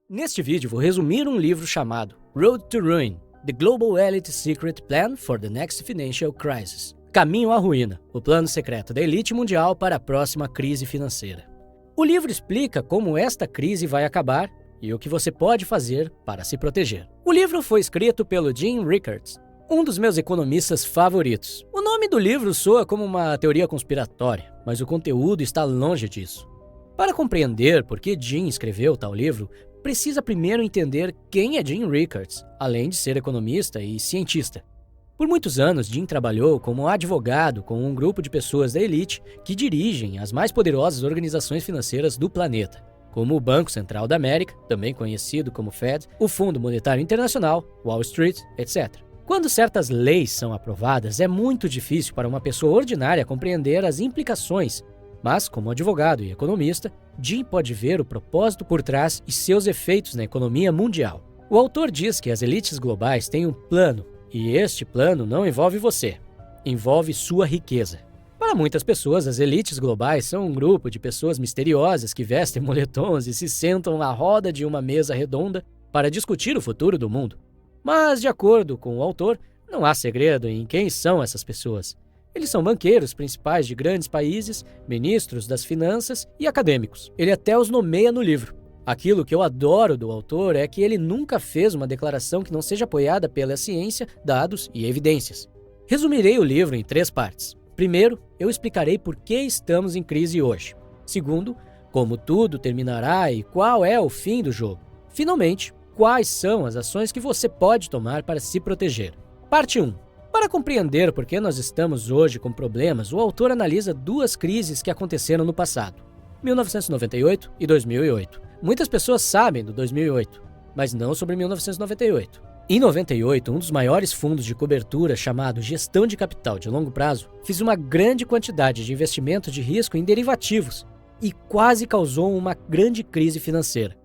Neste vídeo vou resumir um livro chamado Road to Ruin: The Global Elite Secret Plan for the Next Financial Crisis. Caminho à ruína, o plano secreto da elite mundial para a próxima crise financeira. O livro explica como esta crise vai acabar e o que você pode fazer para se proteger. O livro foi escrito pelo Jim Rickards, um dos meus economistas favoritos. O nome do livro soa como uma teoria conspiratória, mas o conteúdo está longe disso. Para compreender por que Jim escreveu tal livro, precisa primeiro entender quem é Jim Rickards, além de ser economista e cientista. Por muitos anos, Jim trabalhou como advogado com um grupo de pessoas da elite que dirigem as mais poderosas organizações financeiras do planeta, como o Banco Central da América, também conhecido como Fed, o Fundo Monetário Internacional, Wall Street, etc. Quando certas leis são aprovadas, é muito difícil para uma pessoa ordinária compreender as implicações, mas, como advogado e economista, Jim pode ver o propósito por trás e seus efeitos na economia mundial. O autor diz que as elites globais têm um plano, e este plano não envolve você, envolve sua riqueza. Para muitas pessoas, as elites globais são um grupo de pessoas misteriosas que vestem moletons e se sentam à roda de uma mesa redonda para discutir o futuro do mundo. Mas, de acordo com o autor, não há segredo em quem são essas pessoas. Eles são banqueiros principais de grandes países, ministros das finanças e acadêmicos. Ele até os nomeia no livro. Aquilo que eu adoro do autor é que ele nunca fez uma declaração que não seja apoiada pela ciência, dados e evidências. Resumirei o livro em 3 partes. Primeiro, eu explicarei por que estamos em crise hoje. Segundo, como tudo terminará e qual é o fim do jogo. Finalmente, quais são as ações que você pode tomar para se proteger. Parte 1. Para compreender por que nós estamos hoje com problemas, o autor analisa 2 crises que aconteceram no passado, 1998 e 2008. Muitas pessoas sabem do 2008, mas não sobre 1998. Em 98, um dos maiores fundos de cobertura, chamado Gestão de Capital de Longo Prazo, fez uma grande quantidade de investimento de risco em derivativos e quase causou uma grande crise financeira.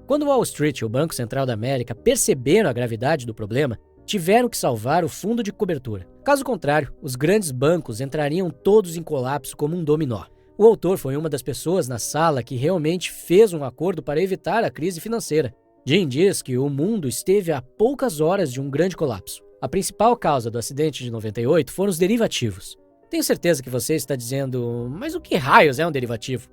Quando Wall Street e o Banco Central da América perceberam a gravidade do problema, tiveram que salvar o fundo de cobertura. Caso contrário, os grandes bancos entrariam todos em colapso como um dominó. O autor foi uma das pessoas na sala que realmente fez um acordo para evitar a crise financeira. Jim diz que o mundo esteve a poucas horas de um grande colapso. A principal causa do acidente de 98 foram os derivativos. Tenho certeza que você está dizendo, mas o que raios é um derivativo?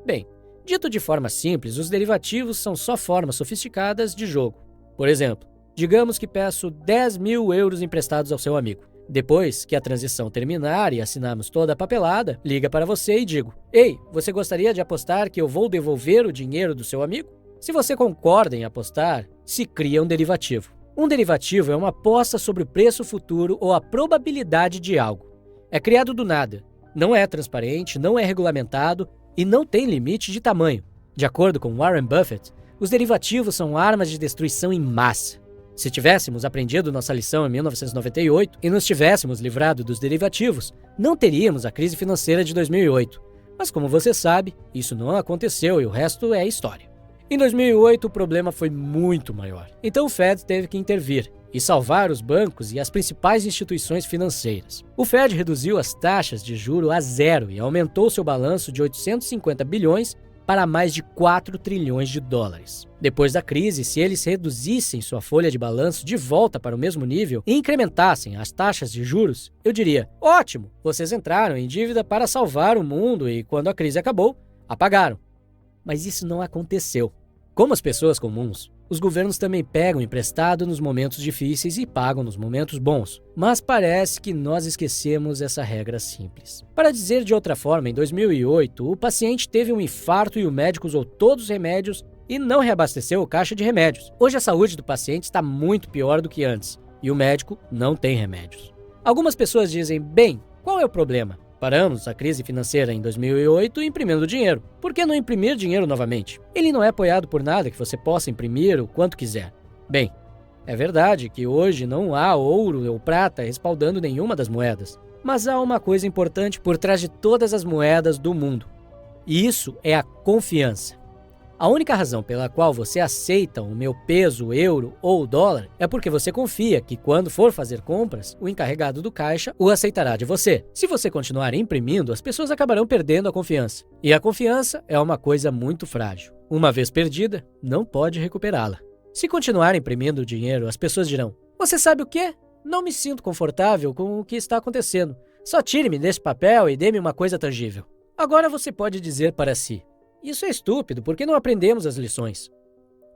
Bem, dito de forma simples, os derivativos são só formas sofisticadas de jogo. Por exemplo, digamos que peço 10 mil euros emprestados ao seu amigo. Depois que a transição terminar e assinarmos toda a papelada, liga para você e digo: "Ei, você gostaria de apostar que eu vou devolver o dinheiro do seu amigo?" Se você concorda em apostar, se cria um derivativo. Um derivativo é uma aposta sobre o preço futuro ou a probabilidade de algo. É criado do nada, não é transparente, não é regulamentado e não tem limite de tamanho. De acordo com Warren Buffett, os derivativos são armas de destruição em massa. Se tivéssemos aprendido nossa lição em 1998 e nos tivéssemos livrado dos derivativos, não teríamos a crise financeira de 2008. Mas como você sabe, isso não aconteceu e o resto é história. Em 2008, o problema foi muito maior. Então o Fed teve que intervir e salvar os bancos e as principais instituições financeiras. O Fed reduziu as taxas de juro a 0 e aumentou seu balanço de 850 bilhões para mais de 4 trilhões de dólares. Depois da crise, se eles reduzissem sua folha de balanço de volta para o mesmo nível e incrementassem as taxas de juros, eu diria: ótimo, vocês entraram em dívida para salvar o mundo e, quando a crise acabou, apagaram. Mas isso não aconteceu. Como as pessoas comuns, os governos também pegam emprestado nos momentos difíceis e pagam nos momentos bons. Mas parece que nós esquecemos essa regra simples. Para dizer de outra forma, em 2008, o paciente teve um infarto e o médico usou todos os remédios e não reabasteceu o caixa de remédios. Hoje a saúde do paciente está muito pior do que antes e o médico não tem remédios. Algumas pessoas dizem: bem, qual é o problema? Paramos a crise financeira em 2008 imprimindo dinheiro. Por que não imprimir dinheiro novamente? Ele não é apoiado por nada que você possa imprimir o quanto quiser. Bem, é verdade que hoje não há ouro ou prata respaldando nenhuma das moedas. Mas há uma coisa importante por trás de todas as moedas do mundo. E isso é a confiança. A única razão pela qual você aceita o meu peso, o euro ou o dólar é porque você confia que quando for fazer compras, o encarregado do caixa o aceitará de você. Se você continuar imprimindo, as pessoas acabarão perdendo a confiança. E a confiança é uma coisa muito frágil. Uma vez perdida, não pode recuperá-la. Se continuar imprimindo dinheiro, as pessoas dirão: "Você sabe o quê? Não me sinto confortável com o que está acontecendo. Só tire-me desse papel e dê-me uma coisa tangível." Agora você pode dizer para si: "Isso é estúpido, por que não aprendemos as lições?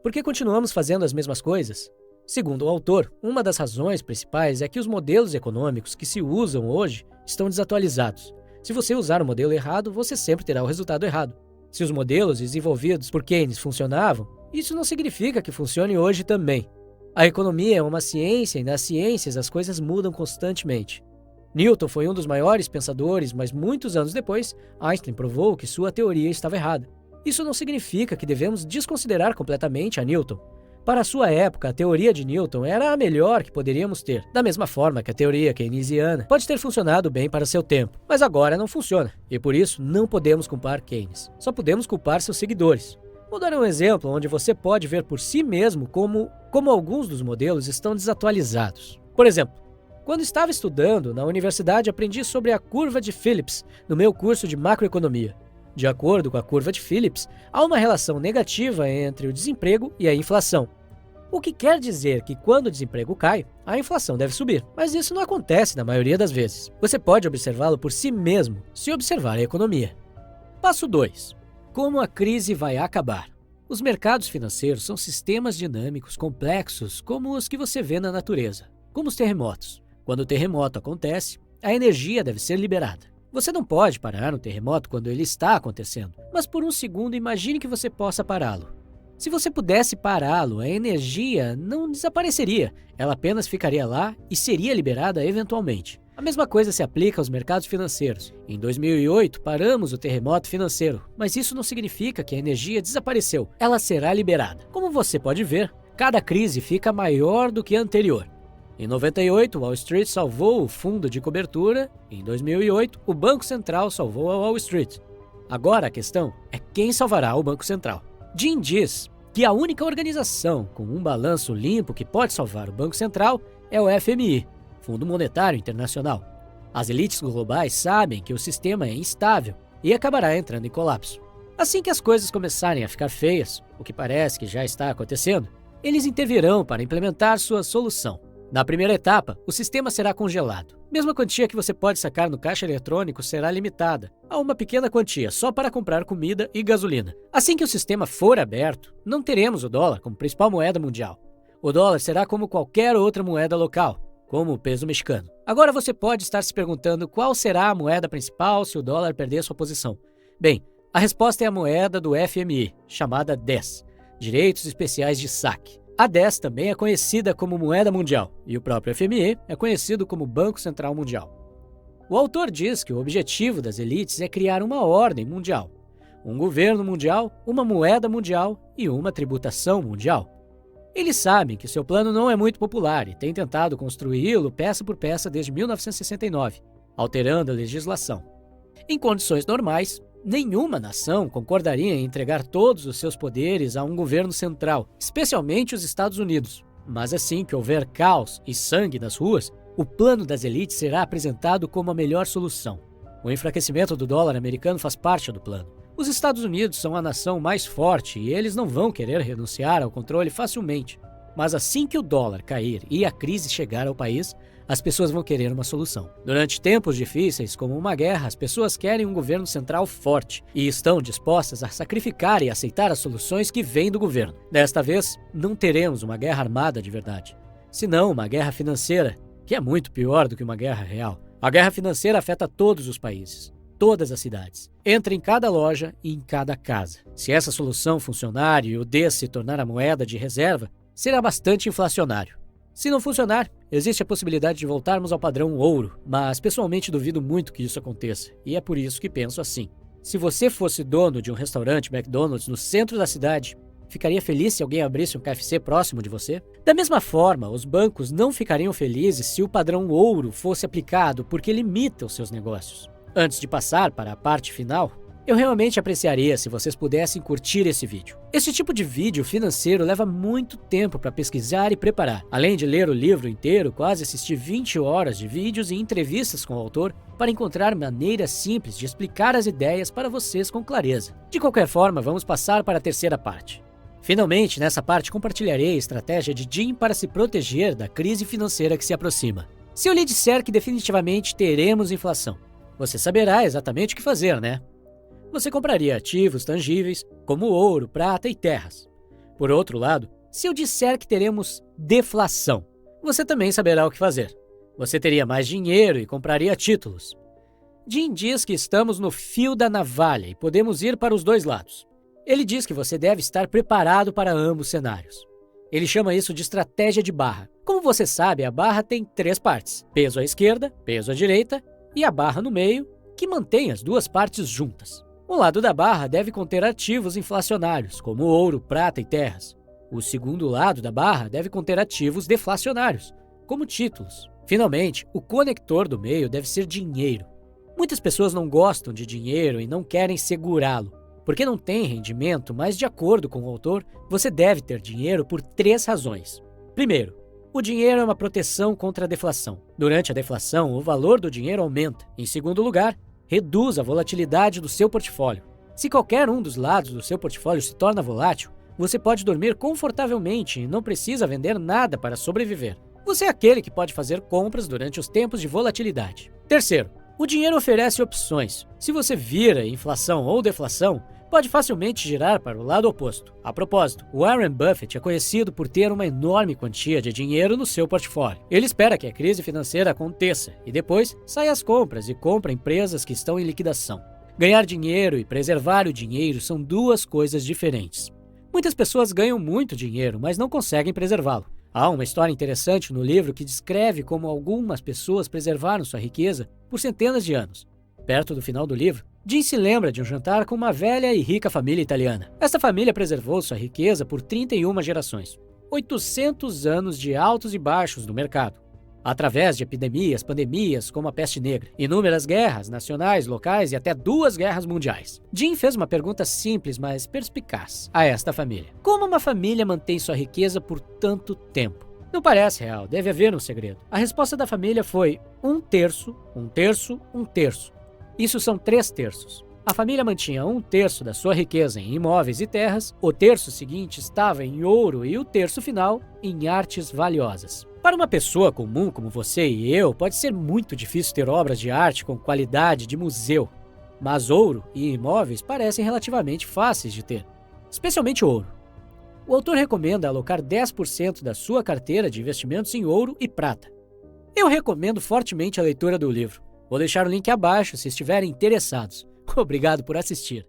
Por que continuamos fazendo as mesmas coisas?" Segundo o autor, uma das razões principais é que os modelos econômicos que se usam hoje estão desatualizados. Se você usar o modelo errado, você sempre terá o resultado errado. Se os modelos desenvolvidos por Keynes funcionavam, isso não significa que funcione hoje também. A economia é uma ciência e nas ciências as coisas mudam constantemente. Newton foi um dos maiores pensadores, mas muitos anos depois, Einstein provou que sua teoria estava errada. Isso não significa que devemos desconsiderar completamente a Newton. Para a sua época, a teoria de Newton era a melhor que poderíamos ter, da mesma forma que a teoria keynesiana pode ter funcionado bem para seu tempo, mas agora não funciona, e por isso não podemos culpar Keynes. Só podemos culpar seus seguidores. Vou dar um exemplo onde você pode ver por si mesmo como alguns dos modelos estão desatualizados. Por exemplo, quando estava estudando na universidade, aprendi sobre a curva de Phillips no meu curso de macroeconomia. De acordo com a curva de Phillips, há uma relação negativa entre o desemprego e a inflação. O que quer dizer que quando o desemprego cai, a inflação deve subir. Mas isso não acontece na maioria das vezes. Você pode observá-lo por si mesmo, se observar a economia. Passo 2. Como a crise vai acabar? Os mercados financeiros são sistemas dinâmicos complexos como os que você vê na natureza, como os terremotos. Quando o terremoto acontece, a energia deve ser liberada. Você não pode parar um terremoto quando ele está acontecendo, mas por um segundo imagine que você possa pará-lo. Se você pudesse pará-lo, a energia não desapareceria, ela apenas ficaria lá e seria liberada eventualmente. A mesma coisa se aplica aos mercados financeiros. Em 2008, paramos o terremoto financeiro, mas isso não significa que a energia desapareceu, ela será liberada. Como você pode ver, cada crise fica maior do que a anterior. Em 98, Wall Street salvou o fundo de cobertura. Em 2008, o Banco Central salvou a Wall Street. Agora a questão é quem salvará o Banco Central. Jim diz que a única organização com um balanço limpo que pode salvar o Banco Central é o FMI, Fundo Monetário Internacional. As elites globais sabem que o sistema é instável e acabará entrando em colapso. Assim que as coisas começarem a ficar feias, o que parece que já está acontecendo, eles intervirão para implementar sua solução. Na primeira etapa, o sistema será congelado. Mesmo a quantia que você pode sacar no caixa eletrônico será limitada a uma pequena quantia só para comprar comida e gasolina. Assim que o sistema for aberto, não teremos o dólar como principal moeda mundial. O dólar será como qualquer outra moeda local, como o peso mexicano. Agora você pode estar se perguntando qual será a moeda principal se o dólar perder sua posição. Bem, a resposta é a moeda do FMI, chamada DES, Direitos Especiais de Saque. A DES também é conhecida como moeda mundial, e o próprio FMI é conhecido como Banco Central Mundial. O autor diz que o objetivo das elites é criar uma ordem mundial, um governo mundial, uma moeda mundial e uma tributação mundial. Eles sabem que seu plano não é muito popular e têm tentado construí-lo peça por peça desde 1969, alterando a legislação. Em condições normais, nenhuma nação concordaria em entregar todos os seus poderes a um governo central, especialmente os Estados Unidos. Mas assim que houver caos e sangue nas ruas, o plano das elites será apresentado como a melhor solução. O enfraquecimento do dólar americano faz parte do plano. Os Estados Unidos são a nação mais forte e eles não vão querer renunciar ao controle facilmente. Mas assim que o dólar cair e a crise chegar ao país, as pessoas vão querer uma solução. Durante tempos difíceis, como uma guerra, as pessoas querem um governo central forte e estão dispostas a sacrificar e aceitar as soluções que vêm do governo. Desta vez, não teremos uma guerra armada de verdade, senão uma guerra financeira, que é muito pior do que uma guerra real. A guerra financeira afeta todos os países, todas as cidades. Entra em cada loja e em cada casa. Se essa solução funcionar e o DES se tornar a moeda de reserva, será bastante inflacionário. Se não funcionar, existe a possibilidade de voltarmos ao padrão ouro, mas pessoalmente duvido muito que isso aconteça, e é por isso que penso assim. Se você fosse dono de um restaurante McDonald's no centro da cidade, ficaria feliz se alguém abrisse um KFC próximo de você? Da mesma forma, os bancos não ficariam felizes se o padrão ouro fosse aplicado porque limita os seus negócios. Antes de passar para a parte final, Eu realmente apreciaria se vocês pudessem curtir esse vídeo. Esse tipo de vídeo financeiro leva muito tempo para pesquisar e preparar. Além de ler o livro inteiro, quase assisti 20 horas de vídeos e entrevistas com o autor para encontrar maneiras simples de explicar as ideias para vocês com clareza. De qualquer forma, vamos passar para a terceira parte. Finalmente, nessa parte compartilharei a estratégia de Jim para se proteger da crise financeira que se aproxima. Se eu lhe disser que definitivamente teremos inflação, você saberá exatamente o que fazer, né? Você compraria ativos tangíveis, como ouro, prata e terras. Por outro lado, se eu disser que teremos deflação, você também saberá o que fazer. Você teria mais dinheiro e compraria títulos. Jim diz que estamos no fio da navalha e podemos ir para os dois lados. Ele diz que você deve estar preparado para ambos cenários. Ele chama isso de estratégia de barra. Como você sabe, a barra tem 3 partes: peso à esquerda, peso à direita e a barra no meio, que mantém as duas partes juntas. Um lado da barra deve conter ativos inflacionários, como ouro, prata e terras. O segundo lado da barra deve conter ativos deflacionários, como títulos. Finalmente, o conector do meio deve ser dinheiro. Muitas pessoas não gostam de dinheiro e não querem segurá-lo, porque não tem rendimento, mas de acordo com o autor, você deve ter dinheiro por 3 razões. Primeiro, o dinheiro é uma proteção contra a deflação. Durante a deflação, o valor do dinheiro aumenta. Em segundo lugar, reduz a volatilidade do seu portfólio. Se qualquer um dos lados do seu portfólio se torna volátil, você pode dormir confortavelmente e não precisa vender nada para sobreviver. Você é aquele que pode fazer compras durante os tempos de volatilidade. Terceiro, o dinheiro oferece opções. Se você vira inflação ou deflação, pode facilmente girar para o lado oposto. A propósito, Warren Buffett é conhecido por ter uma enorme quantia de dinheiro no seu portfólio. Ele espera que a crise financeira aconteça e depois saia às compras e compra empresas que estão em liquidação. Ganhar dinheiro e preservar o dinheiro são 2 coisas diferentes. Muitas pessoas ganham muito dinheiro, mas não conseguem preservá-lo. Há uma história interessante no livro que descreve como algumas pessoas preservaram sua riqueza por centenas de anos. Perto do final do livro, Jim se lembra de um jantar com uma velha e rica família italiana. Esta família preservou sua riqueza por 31 gerações. 800 anos de altos e baixos no mercado. Através de epidemias, pandemias como a peste negra, inúmeras guerras nacionais, locais e até 2 guerras mundiais. Jim fez uma pergunta simples, mas perspicaz a esta família. Como uma família mantém sua riqueza por tanto tempo? Não parece real, deve haver um segredo. A resposta da família foi 1/3, 1/3, 1/3. Isso são 3 terços. A família mantinha 1/3 da sua riqueza em imóveis e terras, o terço seguinte estava em ouro e o terço final em artes valiosas. Para uma pessoa comum como você e eu, pode ser muito difícil ter obras de arte com qualidade de museu, mas ouro e imóveis parecem relativamente fáceis de ter, especialmente ouro. O autor recomenda alocar 10% da sua carteira de investimentos em ouro e prata. Eu recomendo fortemente a leitura do livro. Vou deixar o link abaixo se estiverem interessados. Obrigado por assistir.